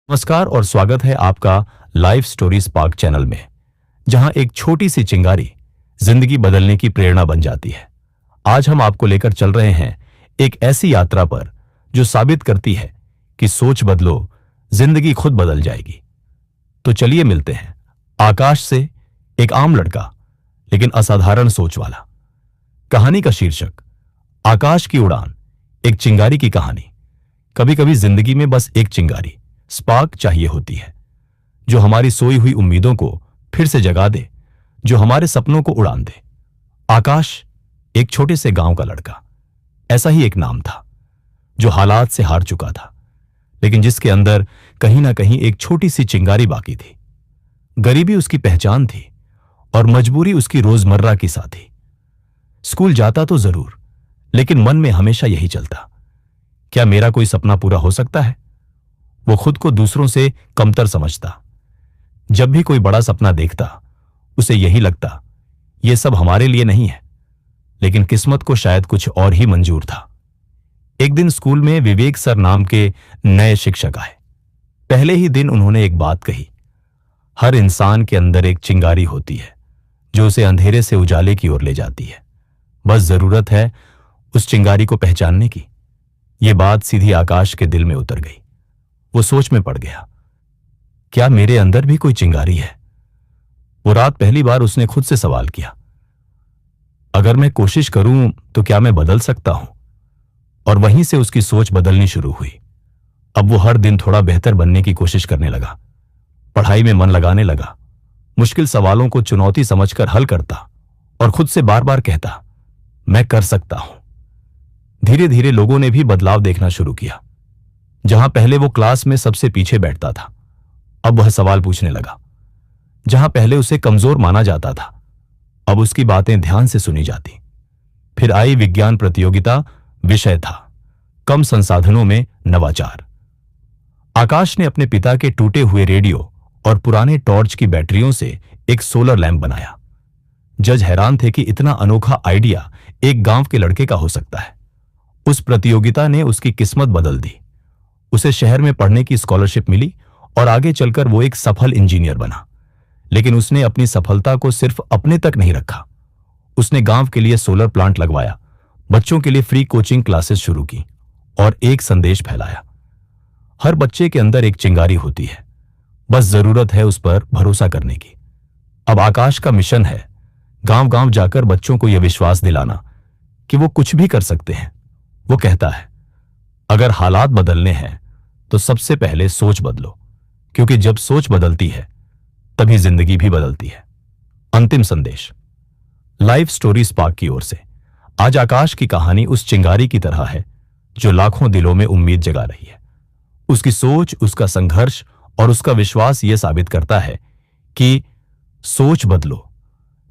नमस्कार और स्वागत है आपका लाइफ स्टोरी स्पार्क चैनल में, जहां एक छोटी सी चिंगारी जिंदगी बदलने की प्रेरणा बन जाती है। आज हम आपको लेकर चल रहे हैं एक ऐसी यात्रा पर जो साबित करती है कि सोच बदलो, जिंदगी खुद बदल जाएगी। तो चलिए मिलते हैं आकाश से, एक आम लड़का लेकिन असाधारण सोच वाला। कहानी का शीर्षक आकाश की उड़ान, एक चिंगारी की कहानी। कभी कभी जिंदगी में बस एक चिंगारी, स्पार्क चाहिए होती है, जो हमारी सोई हुई उम्मीदों को फिर से जगा दे, जो हमारे सपनों को उड़ान दे। आकाश एक छोटे से गांव का लड़का, ऐसा ही एक नाम था, जो हालात से हार चुका था, लेकिन जिसके अंदर कहीं ना कहीं एक छोटी सी चिंगारी बाकी थी। गरीबी उसकी पहचान थी और मजबूरी उसकी रोजमर्रा की साथी। स्कूल जाता तो जरूर, लेकिन मन में हमेशा यही चलता, क्या मेरा कोई सपना पूरा हो सकता है? वो खुद को दूसरों से कमतर समझता। जब भी कोई बड़ा सपना देखता, उसे यही लगता, ये सब हमारे लिए नहीं है। लेकिन किस्मत को शायद कुछ और ही मंजूर था। एक दिन स्कूल में विवेक सर नाम के नए शिक्षक आए। पहले ही दिन उन्होंने एक बात कही, हर इंसान के अंदर एक चिंगारी होती है जो उसे अंधेरे से उजाले की ओर ले जाती है। बस जरूरत है उस चिंगारी को पहचानने की। यह बात सीधी आकाश के दिल में उतर गई। वो सोच में पड़ गया, क्या मेरे अंदर भी कोई चिंगारी है? वो रात पहली बार उसने खुद से सवाल किया, अगर मैं कोशिश करूं तो क्या मैं बदल सकता हूं? और वहीं से उसकी सोच बदलनी शुरू हुई। अब वो हर दिन थोड़ा बेहतर बनने की कोशिश करने लगा, पढ़ाई में मन लगाने लगा, मुश्किल सवालों को चुनौती समझकर हल करता और खुद से बार बार कहता, मैं कर सकता हूं। धीरे धीरे लोगों ने भी बदलाव देखना शुरू किया। जहां पहले वो क्लास में सबसे पीछे बैठता था, अब वह सवाल पूछने लगा। जहां पहले उसे कमजोर माना जाता था, अब उसकी बातें ध्यान से सुनी जाती। फिर आई विज्ञान प्रतियोगिता, विषय था कम संसाधनों में नवाचार। आकाश ने अपने पिता के टूटे हुए रेडियो और पुराने टॉर्च की बैटरियों से एक सोलर लैंप बनाया। जज हैरान थे कि इतना अनोखा आइडिया एक गांव के लड़के का हो सकता है। उस प्रतियोगिता ने उसकी किस्मत बदल दी। उसे शहर में पढ़ने की स्कॉलरशिप मिली और आगे चलकर वो एक सफल इंजीनियर बना। लेकिन उसने अपनी सफलता को सिर्फ अपने तक नहीं रखा। उसने गांव के लिए सोलर प्लांट लगवाया, बच्चों के लिए फ्री कोचिंग क्लासेस शुरू की और एक संदेश फैलाया, हर बच्चे के अंदर एक चिंगारी होती है, बस जरूरत है उस पर भरोसा करने की। अब आकाश का मिशन है गांव गांव जाकर बच्चों को यह विश्वास दिलाना कि वो कुछ भी कर सकते हैं। वो कहता है, अगर हालात बदलने हैं तो सबसे पहले सोच बदलो, क्योंकि जब सोच बदलती है तभी जिंदगी भी बदलती है। अंतिम संदेश लाइफ स्टोरी स्पार्क की ओर से। आज आकाश की कहानी उस चिंगारी की तरह है जो लाखों दिलों में उम्मीद जगा रही है। उसकी सोच, उसका संघर्ष और उसका विश्वास यह साबित करता है कि सोच बदलो,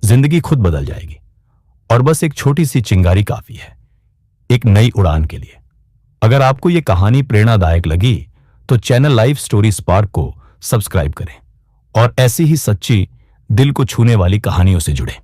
जिंदगी खुद बदल जाएगी। और बस एक छोटी सी चिंगारी काफी है एक नई उड़ान के लिए। अगर आपको यह कहानी प्रेरणादायक लगी तो चैनल लाइफ स्टोरी स्पार्क को सब्सक्राइब करें और ऐसी ही सच्ची, दिल को छूने वाली कहानियों से जुड़ें।